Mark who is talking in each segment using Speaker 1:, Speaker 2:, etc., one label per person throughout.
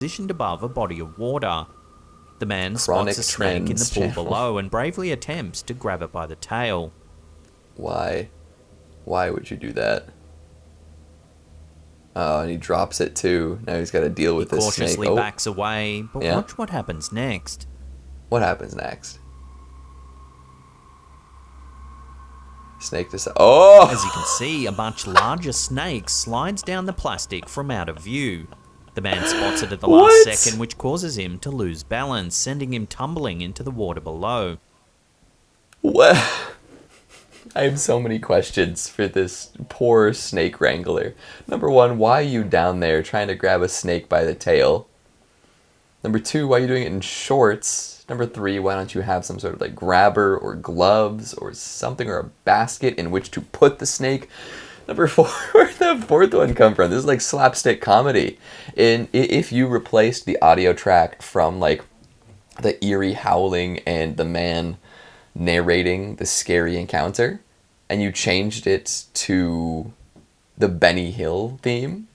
Speaker 1: positioned above a body of water. The man
Speaker 2: Chronic
Speaker 1: spots a snake in the pool below and bravely attempts to grab it by the tail.
Speaker 2: Why? Why would you do that? Oh, and he drops it too. Now he's got to deal with this snake.
Speaker 1: He cautiously backs away, but watch what happens next.
Speaker 2: What happens next? Snake decides. Oh!
Speaker 1: As you can see, a much larger snake slides down the plastic from out of view. The man spots it at the last second, which causes him to lose balance, sending him tumbling into the water below.
Speaker 2: What? I have so many questions for this poor snake wrangler. Number one, why are you down there trying to grab a snake by the tail? Number two, why are you doing it in shorts? Number three, why don't you have some sort of like grabber or gloves or something, or a basket in which to put the snake? Number four, where'd the fourth one come from? This is like slapstick comedy. And if you replaced the audio track from like the eerie howling and the man narrating the scary encounter, and you changed it to the Benny Hill theme,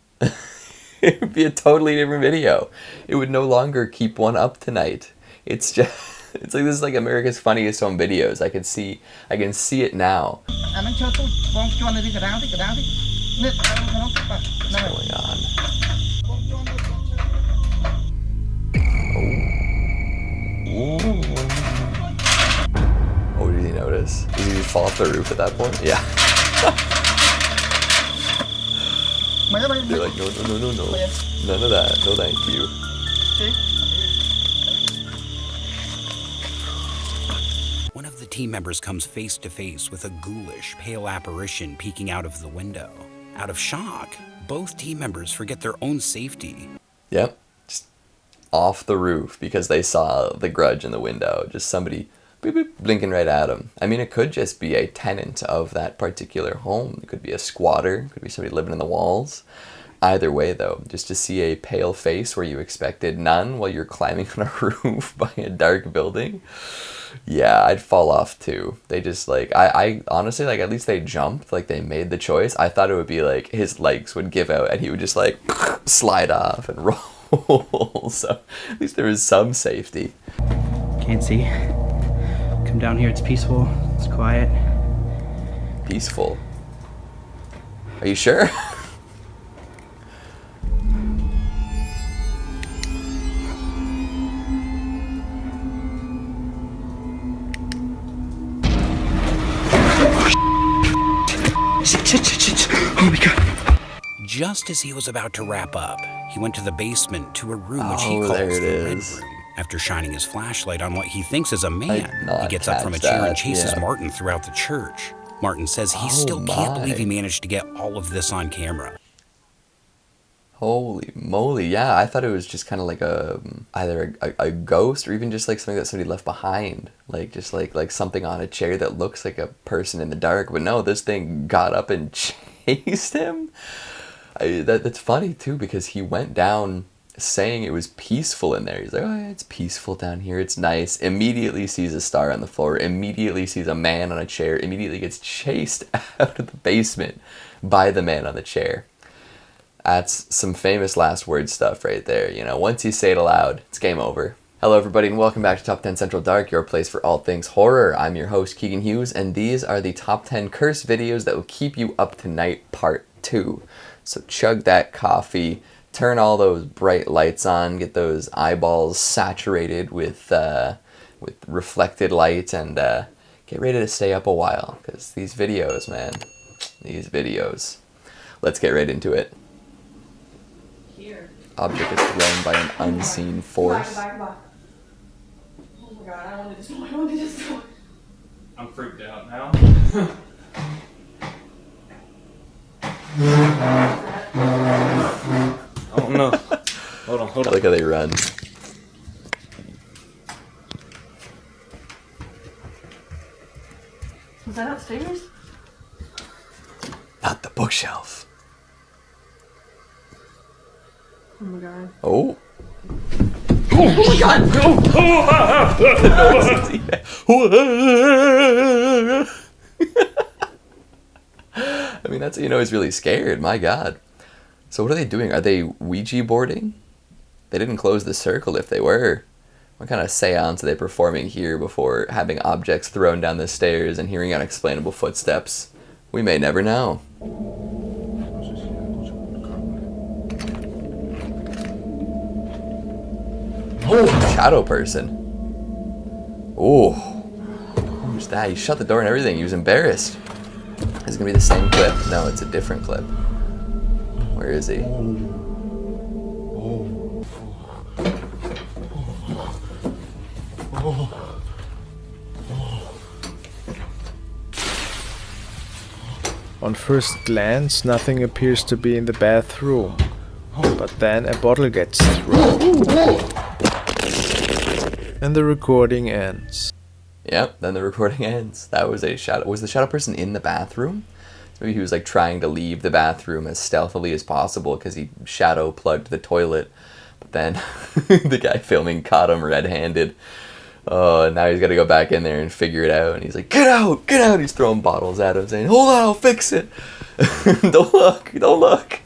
Speaker 2: it would be a totally different video. It would no longer keep one up tonight. It's just... It's like, this is like America's Funniest Home Videos. I can see it now. What's going on? Oh, did he notice? Did he just fall off the roof at that point? Yeah. They're like, no. None of that. No, thank you.
Speaker 3: One of the team members comes face to face with a ghoulish, pale apparition peeking out of the window. Out of shock, both team members forget their own safety.
Speaker 2: Yep, just off the roof because they saw the grudge in the window. Just somebody boop, boop, blinking right at them. I mean, it could just be a tenant of that particular home. It could be a squatter. It could be somebody living in the walls. Either way, though, just to see a pale face where you expected none while you're climbing on a roof by a dark building. Yeah, I'd fall off too. They just like, I honestly, like, at least they jumped, like they made the choice. I thought it would be like his legs would give out and he would just like slide off and roll. So at least there was some safety.
Speaker 4: Can't see. Come down here, it's peaceful, it's quiet.
Speaker 2: Peaceful? Are you sure?
Speaker 4: Oh my god.
Speaker 3: Just as he was about to wrap up, he went to the basement to a room which he calls the Red Room. After shining his flashlight on what he thinks is a man, he gets up from a chair and chases Martin throughout the church. Martin says he still can't believe he managed to get all of this on camera.
Speaker 2: Holy moly, yeah, I thought it was just kind of like either a ghost or even just like something that somebody left behind. Like just like something on a chair that looks like a person in the dark. But no, this thing got up and chased him. That's funny too, because he went down saying it was peaceful in there. He's like, oh yeah, it's peaceful down here, it's nice. Immediately sees a star on the floor, immediately sees a man on a chair, immediately gets chased out of the basement by the man on the chair. That's some famous last word stuff right there. You know, once you say it aloud, it's game over. Hello everybody and welcome back to Top 10 Central Dark, your place for all things horror. I'm your host Keegan Hughes and these are the Top 10 curse videos that will keep you up tonight, part 2. So chug that coffee, turn all those bright lights on, get those eyeballs saturated with reflected light, and get ready to stay up a while, because these videos, man, these videos. Let's get right into it. Object is thrown by an unseen force.
Speaker 5: Oh my god, I don't want to do this. I don't want to do this.
Speaker 6: I'm freaked out now. Oh no. Hold on.
Speaker 2: Look how they run.
Speaker 5: Was that upstairs?
Speaker 2: Not the bookshelf.
Speaker 5: Oh my god.
Speaker 2: Oh.
Speaker 5: Oh my god!
Speaker 2: I mean, that's, you know, he's really scared. My god. So what are they doing? Are they Ouija boarding? They didn't close the circle if they were. What kind of seance are they performing here before having objects thrown down the stairs and hearing unexplainable footsteps? We may never know. Oh, shadow person. Oh, who's that? He shut the door and everything. He was embarrassed. Is it gonna be the same clip? No, it's a different clip. Where is he?
Speaker 7: On first glance, nothing appears to be in the bathroom. But then a bottle gets thrown. And the recording ends.
Speaker 2: Yep, then the recording ends. That was a shadow. Was the shadow person in the bathroom? Maybe he was like trying to leave the bathroom as stealthily as possible because he shadow plugged the toilet. But then the guy filming caught him red-handed. Oh, and now he's got to go back in there and figure it out. And he's like, get out, get out. He's throwing bottles at him saying, hold on, I'll fix it. Don't look, don't look.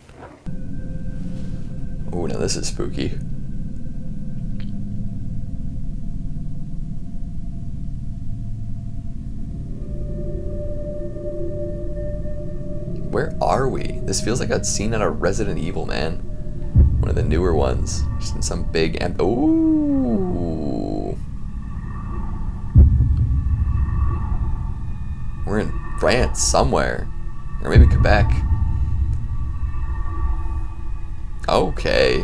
Speaker 2: Oh, now this is spooky. Where are we? This feels like a scene out of Resident Evil, man. One of the newer ones. Just in some big Ooh. We're in France somewhere. Or maybe Quebec. Okay.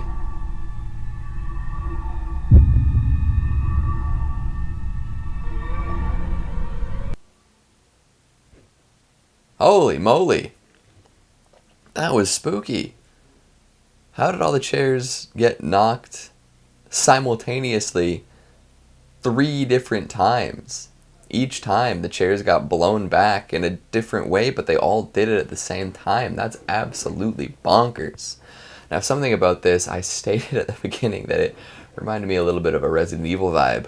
Speaker 2: Holy moly. That was spooky. How did all the chairs get knocked simultaneously 3 different times? Each time the chairs got blown back in a different way, but they all did it at the same time. That's absolutely bonkers. Now, something about this, I stated at the beginning that it reminded me a little bit of a Resident Evil vibe.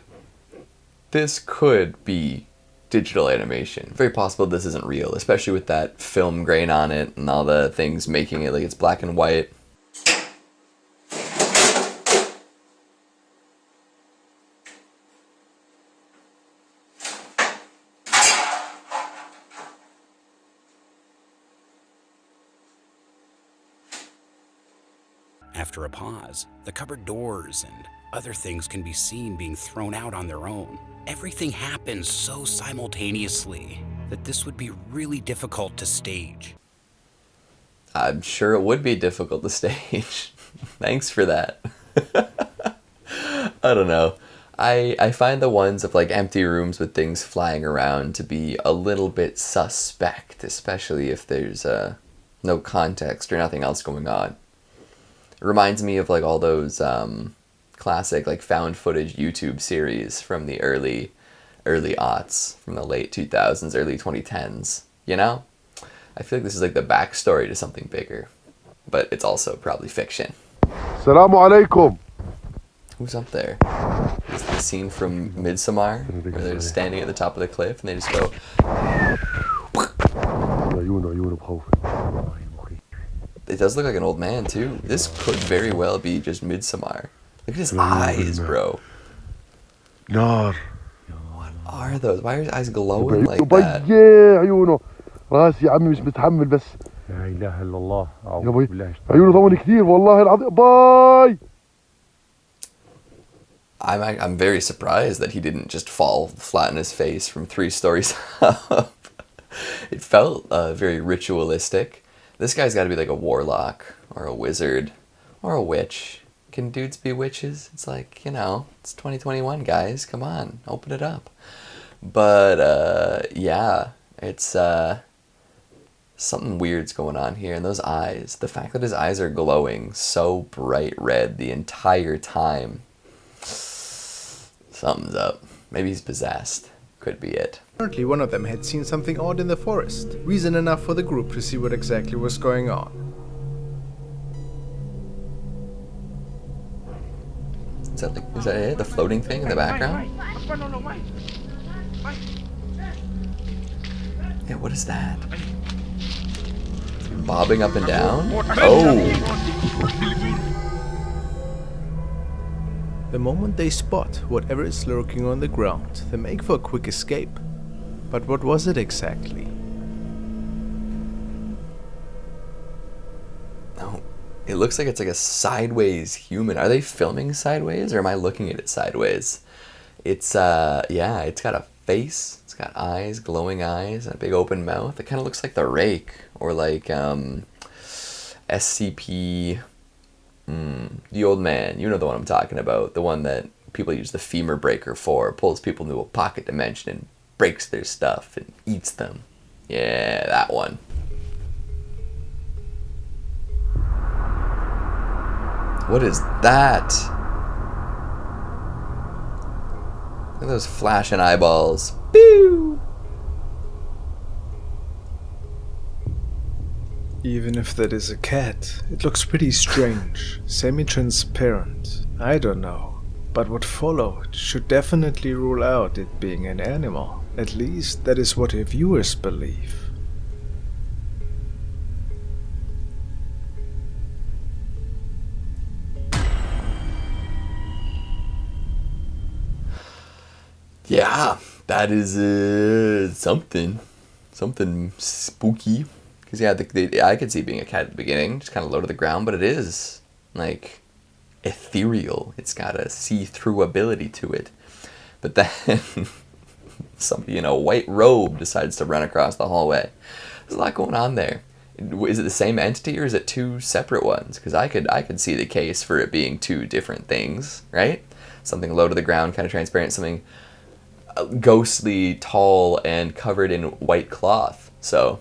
Speaker 2: This could be digital animation. Very possible this isn't real, especially with that film grain on it and all the things making it like it's black and white.
Speaker 3: After a pause, the cupboard doors and other things can be seen being thrown out on their own. Everything happens so simultaneously that this would be really difficult to stage.
Speaker 2: I'm sure it would be difficult to stage. Thanks for that. I don't know. I find the ones of like empty rooms with things flying around to be a little bit suspect, especially if there's no context or nothing else going on. It reminds me of like all those classic like found footage YouTube series from the early aughts, from the late 2000s, early 2010s, you know? I feel like this is like the backstory to something bigger, but it's also probably fiction.
Speaker 8: Assalamu alaikum.
Speaker 2: Who's up there? Is the scene from Midsommar where they're standing at the top of the cliff and they just go. It does look like an old man too. This could very well be just Midsommar. Look at his eyes, bro. What are those? Why are his eyes glowing like that?
Speaker 8: راسي يا عمي مش متحمل بس لا اله الا الله يا ابوي عيونه ضواني كثير والله العظيم باي.
Speaker 2: I'm very surprised that he didn't just fall flat on his face from 3 stories up. It felt very ritualistic. This guy's got to be like a warlock or a wizard or a witch. Can dudes be witches? It's like, you know, it's 2021, guys. Come on, open it up. But yeah, it's something weird's going on here. And those eyes, the fact that his eyes are glowing so bright red the entire time, something's up. Maybe he's possessed. Could be it.
Speaker 7: Apparently one of them had seen something odd in the forest. Reason enough for the group to see what exactly was going on.
Speaker 2: Is that it? The floating thing in the background? Yeah, what is that? Bobbing up and down? Oh!
Speaker 7: The moment they spot whatever is lurking on the ground, they make for a quick escape. But what was it exactly?
Speaker 2: Oh, it looks like it's like a sideways human. Are they filming sideways, or am I looking at it sideways? It's yeah, it's got a face, it's got eyes, glowing eyes, and a big open mouth. It kind of looks like the Rake, or like SCP, the old man. You know the one I'm talking about, the one that people use the femur breaker for, pulls people into a pocket dimension and breaks their stuff and eats them. Yeah, that one. What is that? Look at those flashing eyeballs. Pew!
Speaker 7: Even if that is a cat, it looks pretty strange, semi-transparent. I don't know. But what followed should definitely rule out it being an animal. At least that is what our viewers believe.
Speaker 2: Yeah, that is something spooky. Because yeah, I could see being a cat at the beginning, just kind of low to the ground, but it is like ethereal. It's got a see-through ability to it. But then somebody in a white robe decides to run across the hallway. There's a lot going on there. Is it the same entity, or is it two separate ones? Because I could see the case for it being two different things, right? Something low to the ground, kind of transparent, something ghostly, tall, and covered in white cloth. So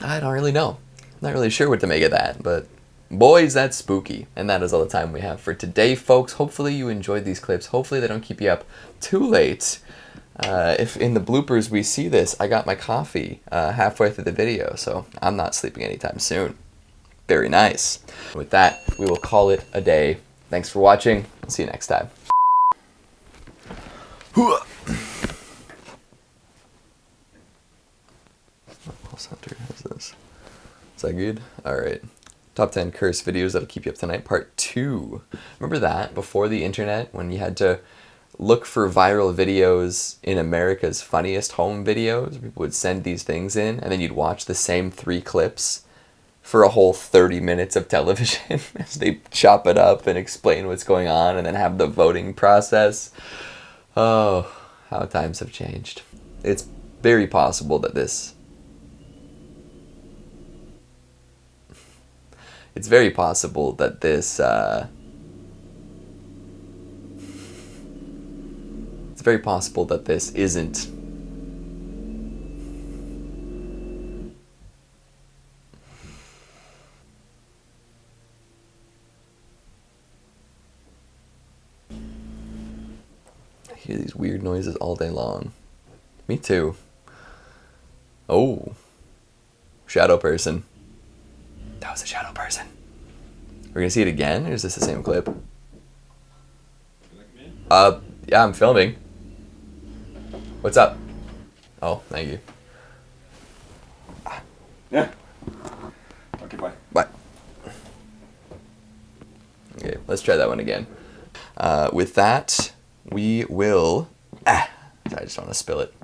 Speaker 2: I don't really know. I'm not really sure what to make of that, but boys, that's spooky. And that is all the time we have for today, folks. Hopefully you enjoyed these clips. Hopefully they don't keep you up too late. If in the bloopers we see this, I got my coffee halfway through the video, so I'm not sleeping anytime soon. Very nice. With that, we will call it a day. Thanks for watching. See you next time. Center has this. Is that good? Alright. Top 10 cursed videos that'll keep you up tonight, part 2. Remember that? Before the internet, when you had to look for viral videos in America's Funniest Home Videos, people would send these things in, and then you'd watch the same 3 clips for a whole 30 minutes of television as they chop it up and explain what's going on, and then have the voting process. Oh, how times have changed. It's very possible that this... It's very possible that this, it's very possible that this isn't I hear these weird noises all day long. Me too. Oh. Shadow person. That was a shadow person. We're gonna see it again, or is this the same clip? Yeah, I'm filming. What's up? Oh, thank you.
Speaker 6: Yeah. Okay, bye.
Speaker 2: Bye. Okay, let's try that one again. With that, we will... I just don't want to spill it.